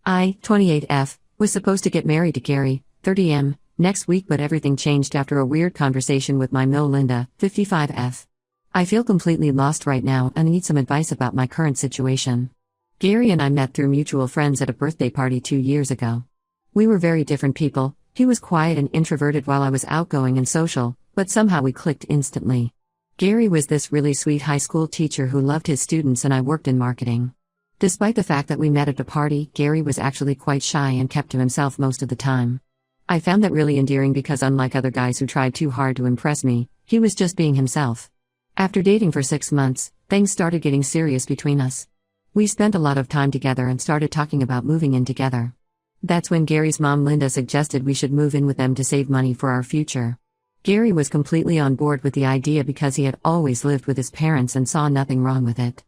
I, 28F, was supposed to get married to Gary, 30M, next week, but everything changed after a weird conversation with my mill Linda, 55F. I feel completely lost right now and need some advice about my current situation. Gary and I met through mutual friends at a birthday party 2 years ago. We were very different people. He was quiet and introverted while I was outgoing and social, but somehow we clicked instantly. Gary was this really sweet high school teacher who loved his students, and I worked in marketing. Despite the fact that we met at a party, Gary was actually quite shy and kept to himself most of the time. I found that really endearing because, unlike other guys who tried too hard to impress me, he was just being himself. After dating for 6 months, things started getting serious between us. We spent a lot of time together and started talking about moving in together. That's when Gary's mom Linda suggested we should move in with them to save money for our future. Gary was completely on board with the idea because he had always lived with his parents and saw nothing wrong with it.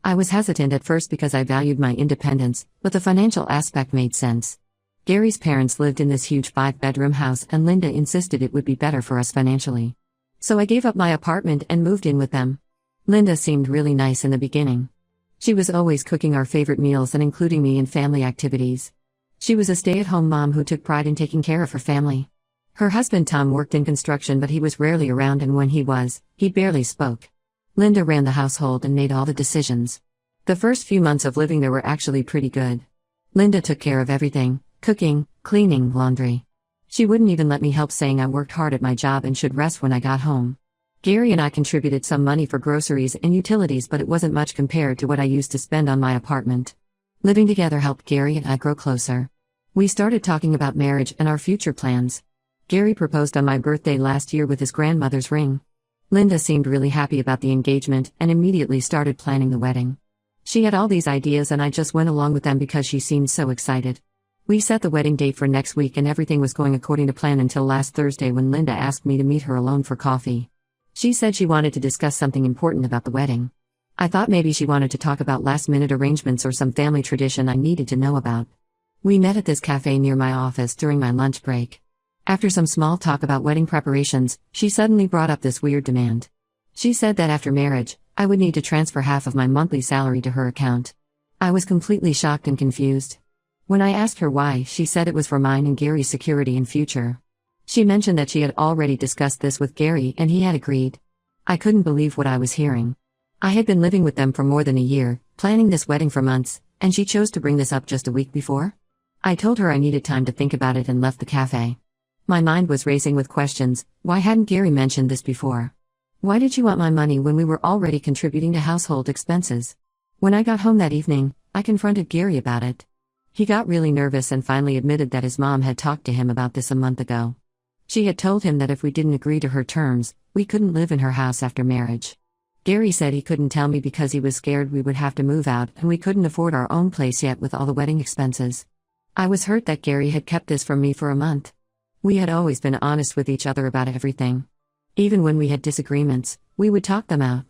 I was hesitant at first because I valued my independence, but the financial aspect made sense. Gary's parents lived in this huge 5-bedroom house, and Linda insisted it would be better for us financially. So I gave up my apartment and moved in with them. Linda seemed really nice in the beginning. She was always cooking our favorite meals and including me in family activities. She was a stay-at-home mom who took pride in taking care of her family. Her husband Tom worked in construction, but he was rarely around, and when he was, he barely spoke. Linda ran the household and made all the decisions. The first few months of living there were actually pretty good. Linda took care of everything: cooking, cleaning, laundry. She wouldn't even let me help, saying I worked hard at my job and should rest when I got home. Gary and I contributed some money for groceries and utilities, but it wasn't much compared to what I used to spend on my apartment. Living together helped Gary and I grow closer. We started talking about marriage and our future plans. Gary proposed on my birthday last year with his grandmother's ring. Linda seemed really happy about the engagement and immediately started planning the wedding. She had all these ideas and I just went along with them because she seemed so excited. We set the wedding date for next week and everything was going according to plan until last Thursday when Linda asked me to meet her alone for coffee. She said she wanted to discuss something important about the wedding. I thought maybe she wanted to talk about last-minute arrangements or some family tradition I needed to know about. We met at this cafe near my office during my lunch break. After some small talk about wedding preparations, she suddenly brought up this weird demand. She said that after marriage, I would need to transfer half of my monthly salary to her account. I was completely shocked and confused. When I asked her why, she said it was for mine and Gary's security and future. She mentioned that she had already discussed this with Gary and he had agreed. I couldn't believe what I was hearing. I had been living with them for more than a year, planning this wedding for months, and she chose to bring this up just a week before? I told her I needed time to think about it and left the cafe. My mind was racing with questions. Why hadn't Gary mentioned this before? Why did she want my money when we were already contributing to household expenses? When I got home that evening, I confronted Gary about it. He got really nervous and finally admitted that his mom had talked to him about this a month ago. She had told him that if we didn't agree to her terms, we couldn't live in her house after marriage. Gary said he couldn't tell me because he was scared we would have to move out and we couldn't afford our own place yet with all the wedding expenses. I was hurt that Gary had kept this from me for a month. We had always been honest with each other about everything. Even when we had disagreements, we would talk them out.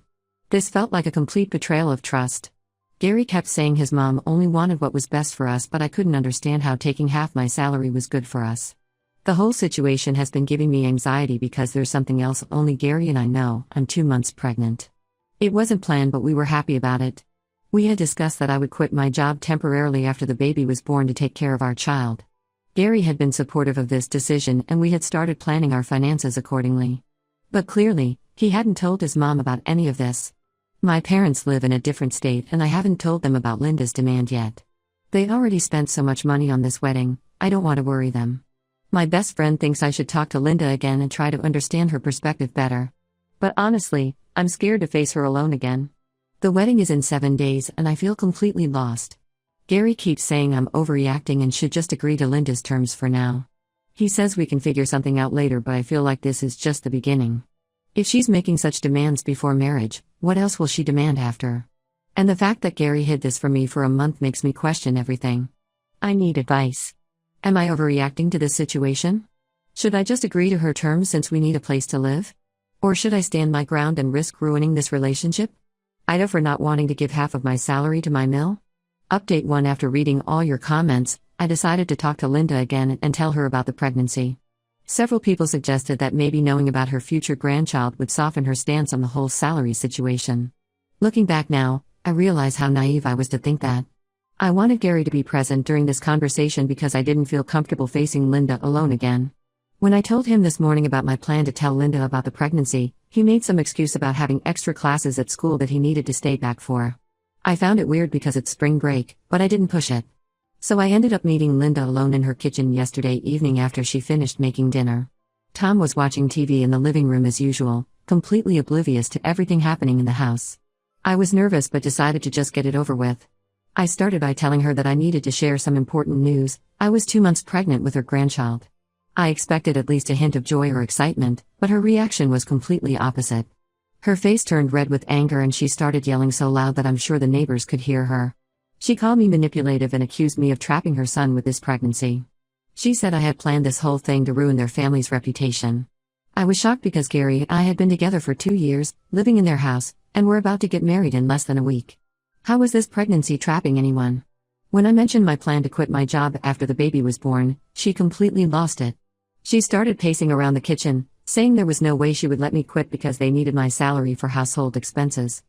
This felt like a complete betrayal of trust. Gary kept saying his mom only wanted what was best for us, but I couldn't understand how taking half my salary was good for us. The whole situation has been giving me anxiety because there's something else only Gary and I know. I'm 2 months pregnant. It wasn't planned, but we were happy about it. We had discussed that I would quit my job temporarily after the baby was born to take care of our child. Gary had been supportive of this decision and we had started planning our finances accordingly. But clearly, he hadn't told his mom about any of this. My parents live in a different state and I haven't told them about Linda's demand yet. They already spent so much money on this wedding, I don't want to worry them. My best friend thinks I should talk to Linda again and try to understand her perspective better. But honestly, I'm scared to face her alone again. The wedding is in 7 days and I feel completely lost. Gary keeps saying I'm overreacting and should just agree to Linda's terms for now. He says we can figure something out later, but I feel like this is just the beginning. If she's making such demands before marriage, what else will she demand after? And the fact that Gary hid this from me for a month makes me question everything. I need advice. Am I overreacting to this situation? Should I just agree to her terms since we need a place to live? Or should I stand my ground and risk ruining this relationship? Ida for not wanting to give half of my salary to my mill? Update 1: After reading all your comments, I decided to talk to Linda again and tell her about the pregnancy. Several people suggested that maybe knowing about her future grandchild would soften her stance on the whole salary situation. Looking back now, I realize how naive I was to think that. I wanted Gary to be present during this conversation because I didn't feel comfortable facing Linda alone again. When I told him this morning about my plan to tell Linda about the pregnancy, he made some excuse about having extra classes at school that he needed to stay back for. I found it weird because it's spring break, but I didn't push it. So I ended up meeting Linda alone in her kitchen yesterday evening after she finished making dinner. Tom was watching TV in the living room as usual, completely oblivious to everything happening in the house. I was nervous but decided to just get it over with. I started by telling her that I needed to share some important news. I was 2 months pregnant with her grandchild. I expected at least a hint of joy or excitement, but her reaction was completely opposite. Her face turned red with anger and she started yelling so loud that I'm sure the neighbors could hear her. She called me manipulative and accused me of trapping her son with this pregnancy. She said I had planned this whole thing to ruin their family's reputation. I was shocked because Gary and I had been together for 2 years, living in their house, and were about to get married in less than a week. How was this pregnancy trapping anyone? When I mentioned my plan to quit my job after the baby was born, she completely lost it. She started pacing around the kitchen, saying there was no way she would let me quit because they needed my salary for household expenses.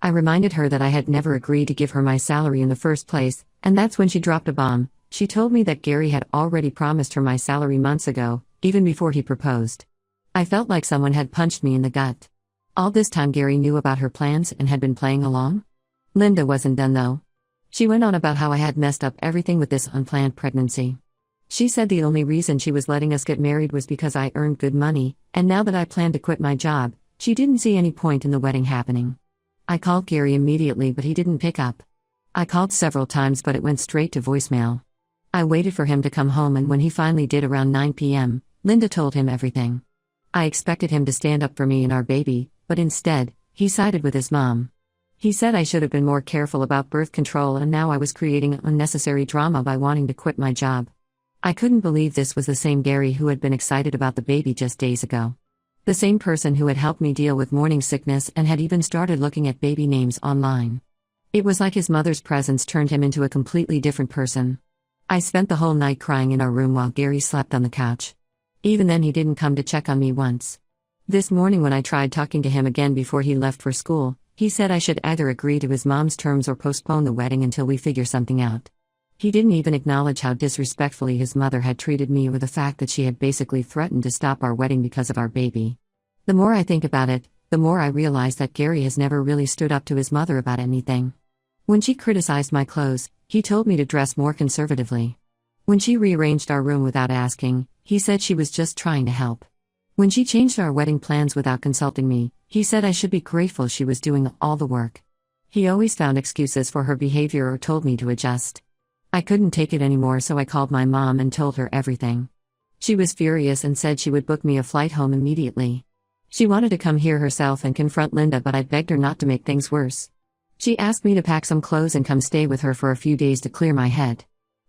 I reminded her that I had never agreed to give her my salary in the first place, and that's when she dropped a bomb. She told me that Gary had already promised her my salary months ago, even before he proposed. I felt like someone had punched me in the gut. All this time Gary knew about her plans and had been playing along? Linda wasn't done though. She went on about how I had messed up everything with this unplanned pregnancy. She said the only reason she was letting us get married was because I earned good money, and now that I planned to quit my job, she didn't see any point in the wedding happening. I called Gary immediately but he didn't pick up. I called several times but it went straight to voicemail. I waited for him to come home and when he finally did around 9 p.m., Linda told him everything. I expected him to stand up for me and our baby, but instead, he sided with his mom. He said I should have been more careful about birth control and now I was creating unnecessary drama by wanting to quit my job. I couldn't believe this was the same Gary who had been excited about the baby just days ago. The same person who had helped me deal with morning sickness and had even started looking at baby names online. It was like his mother's presence turned him into a completely different person. I spent the whole night crying in our room while Gary slept on the couch. Even then he didn't come to check on me once. This morning when I tried talking to him again before he left for school, he said I should either agree to his mom's terms or postpone the wedding until we figure something out. He didn't even acknowledge how disrespectfully his mother had treated me or the fact that she had basically threatened to stop our wedding because of our baby. The more I think about it, the more I realize that Gary has never really stood up to his mother about anything. When she criticized my clothes, he told me to dress more conservatively. When she rearranged our room without asking, he said she was just trying to help. When she changed our wedding plans without consulting me, he said I should be grateful she was doing all the work. He always found excuses for her behavior or told me to adjust. I couldn't take it anymore so I called my mom and told her everything. She was furious and said she would book me a flight home immediately. She wanted to come here herself and confront Linda but I begged her not to make things worse. She asked me to pack some clothes and come stay with her for a few days to clear my head.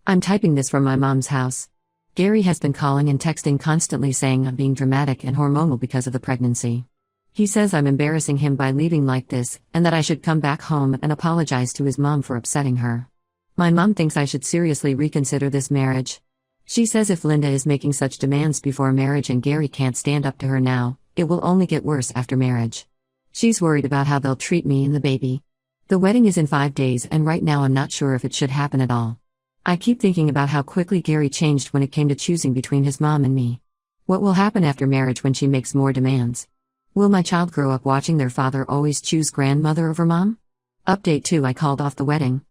I'm typing this from my mom's house. Gary has been calling and texting constantly saying I'm being dramatic and hormonal because of the pregnancy. He says I'm embarrassing him by leaving like this and that I should come back home and apologize to his mom for upsetting her. My mom thinks I should seriously reconsider this marriage. She says if Linda is making such demands before marriage and Gary can't stand up to her now, it will only get worse after marriage. She's worried about how they'll treat me and the baby. The wedding is in 5 days and right now I'm not sure if it should happen at all. I keep thinking about how quickly Gary changed when it came to choosing between his mom and me. What will happen after marriage when she makes more demands? Will my child grow up watching their father always choose grandmother over mom? Update 2: I called off the wedding.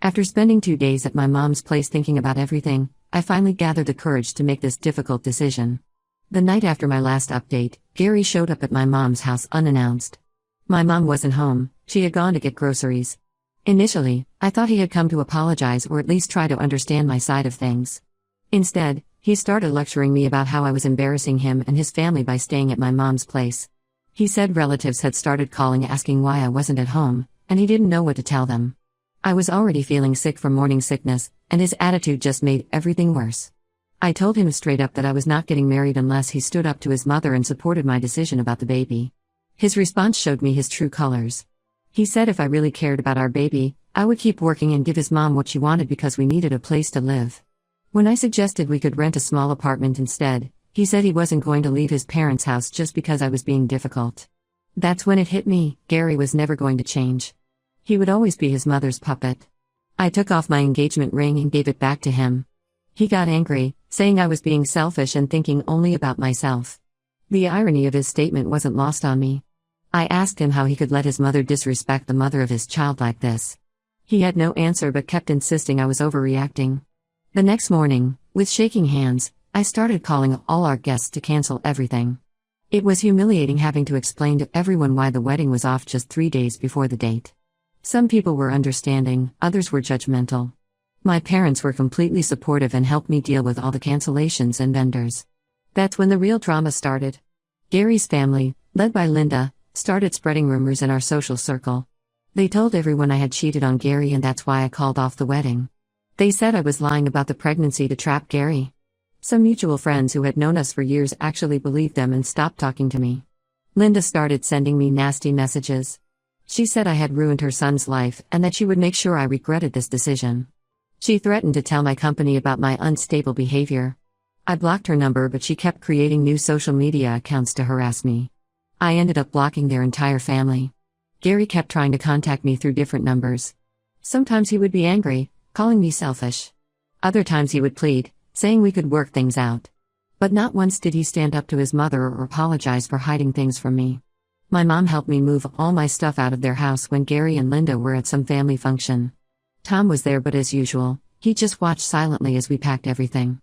After spending 2 days at my mom's place thinking about everything, I finally gathered the courage to make this difficult decision. The night after my last update, Gary showed up at my mom's house unannounced. My mom wasn't home, she had gone to get groceries. Initially, I thought he had come to apologize or at least try to understand my side of things. Instead, he started lecturing me about how I was embarrassing him and his family by staying at my mom's place. He said relatives had started calling asking why I wasn't at home, and he didn't know what to tell them. I was already feeling sick from morning sickness, and his attitude just made everything worse. I told him straight up that I was not getting married unless he stood up to his mother and supported my decision about the baby. His response showed me his true colors. He said if I really cared about our baby, I would keep working and give his mom what she wanted because we needed a place to live. When I suggested we could rent a small apartment instead, he said he wasn't going to leave his parents' house just because I was being difficult. That's when it hit me: Gary was never going to change. He would always be his mother's puppet. I took off my engagement ring and gave it back to him. He got angry, saying I was being selfish and thinking only about myself. The irony of his statement wasn't lost on me. I asked him how he could let his mother disrespect the mother of his child like this. He had no answer but kept insisting I was overreacting. The next morning, with shaking hands, I started calling all our guests to cancel everything. It was humiliating having to explain to everyone why the wedding was off just 3 days before the date. Some people were understanding, others were judgmental. My parents were completely supportive and helped me deal with all the cancellations and vendors. That's when the real drama started. Gary's family, led by Linda, started spreading rumors in our social circle. They told everyone I had cheated on Gary and that's why I called off the wedding. They said I was lying about the pregnancy to trap Gary. Some mutual friends who had known us for years actually believed them and stopped talking to me. Linda started sending me nasty messages. She said I had ruined her son's life and that she would make sure I regretted this decision. She threatened to tell my company about my unstable behavior. I blocked her number, but she kept creating new social media accounts to harass me. I ended up blocking their entire family. Gary kept trying to contact me through different numbers. Sometimes he would be angry, calling me selfish. Other times he would plead, saying we could work things out. But not once did he stand up to his mother or apologize for hiding things from me. My mom helped me move all my stuff out of their house when Gary and Linda were at some family function. Tom was there, but as usual, he just watched silently as we packed everything.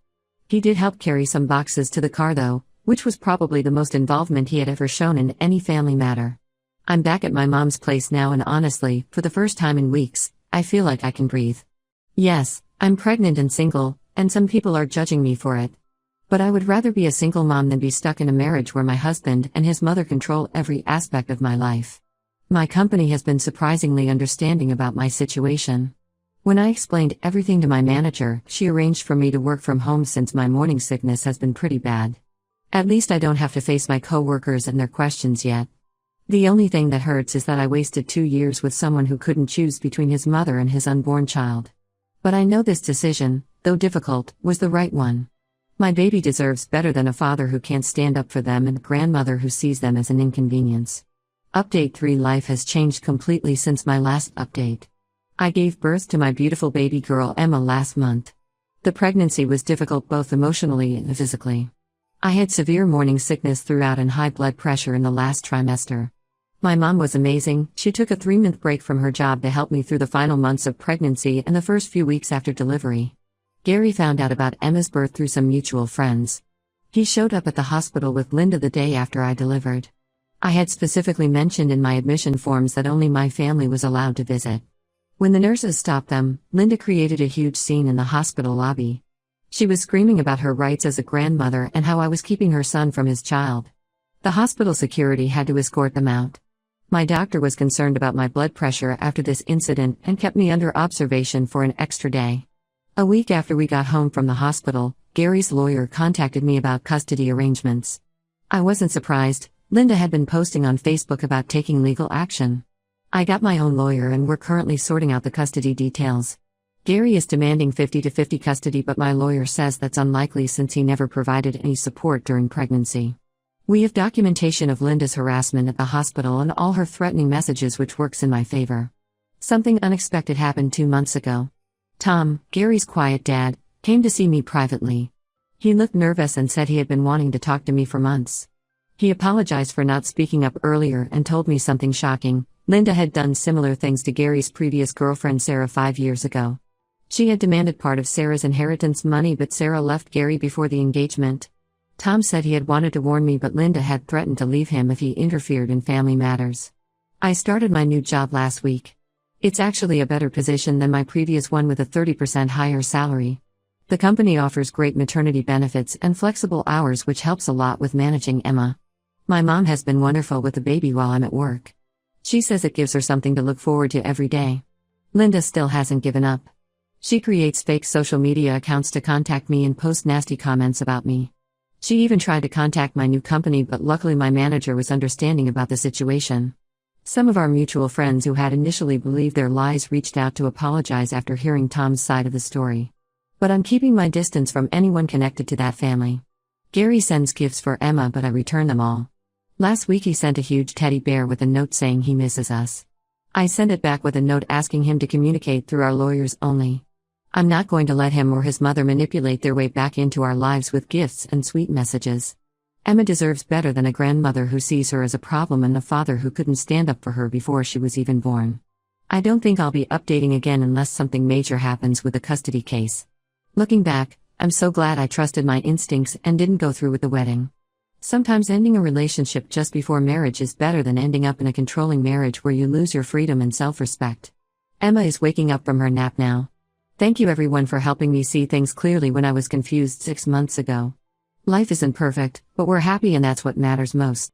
He did help carry some boxes to the car though, which was probably the most involvement he had ever shown in any family matter. I'm back at my mom's place now and honestly, for the first time in weeks, I feel like I can breathe. Yes, I'm pregnant and single, and some people are judging me for it. But I would rather be a single mom than be stuck in a marriage where my husband and his mother control every aspect of my life. My company has been surprisingly understanding about my situation. When I explained everything to my manager, she arranged for me to work from home since my morning sickness has been pretty bad. At least I don't have to face my coworkers and their questions yet. The only thing that hurts is that I wasted 2 years with someone who couldn't choose between his mother and his unborn child. But I know this decision, though difficult, was the right one. My baby deserves better than a father who can't stand up for them and a grandmother who sees them as an inconvenience. Update 3: Life has changed completely since my last update. I gave birth to my beautiful baby girl Emma last month. The pregnancy was difficult both emotionally and physically. I had severe morning sickness throughout and high blood pressure in the last trimester. My mom was amazing. She took a 3-month break from her job to help me through the final months of pregnancy and the first few weeks after delivery. Gary found out about Emma's birth through some mutual friends. He showed up at the hospital with Linda the day after I delivered. I had specifically mentioned in my admission forms that only my family was allowed to visit. When the nurses stopped them, Linda created a huge scene in the hospital lobby. She was screaming about her rights as a grandmother and how I was keeping her son from his child. The hospital security had to escort them out. My doctor was concerned about my blood pressure after this incident and kept me under observation for an extra day. A week after we got home from the hospital, Gary's lawyer contacted me about custody arrangements. I wasn't surprised. Linda had been posting on Facebook about taking legal action. I got my own lawyer and we're currently sorting out the custody details. Gary is demanding 50-50 custody, but my lawyer says that's unlikely since he never provided any support during pregnancy. We have documentation of Linda's harassment at the hospital and all her threatening messages, which works in my favor. Something unexpected happened 2 months ago. Tom, Gary's quiet dad, came to see me privately. He looked nervous and said he had been wanting to talk to me for months. He apologized for not speaking up earlier and told me something shocking. Linda had done similar things to Gary's previous girlfriend Sarah 5 years ago. She had demanded part of Sarah's inheritance money, but Sarah left Gary before the engagement. Tom said he had wanted to warn me, but Linda had threatened to leave him if he interfered in family matters. I started my new job last week. It's actually a better position than my previous one with a 30% higher salary. The company offers great maternity benefits and flexible hours, which helps a lot with managing Emma. My mom has been wonderful with the baby while I'm at work. She says it gives her something to look forward to every day. Linda still hasn't given up. She creates fake social media accounts to contact me and post nasty comments about me. She even tried to contact my new company, but luckily my manager was understanding about the situation. Some of our mutual friends who had initially believed their lies reached out to apologize after hearing Tom's side of the story. But I'm keeping my distance from anyone connected to that family. Gary sends gifts for Emma, but I return them all. Last week he sent a huge teddy bear with a note saying he misses us. I sent it back with a note asking him to communicate through our lawyers only. I'm not going to let him or his mother manipulate their way back into our lives with gifts and sweet messages. Emma deserves better than a grandmother who sees her as a problem and a father who couldn't stand up for her before she was even born. I don't think I'll be updating again unless something major happens with the custody case. Looking back, I'm so glad I trusted my instincts and didn't go through with the wedding. Sometimes ending a relationship just before marriage is better than ending up in a controlling marriage where you lose your freedom and self-respect. Emma is waking up from her nap now. Thank you everyone for helping me see things clearly when I was confused 6 months ago. Life isn't perfect, but we're happy and that's what matters most.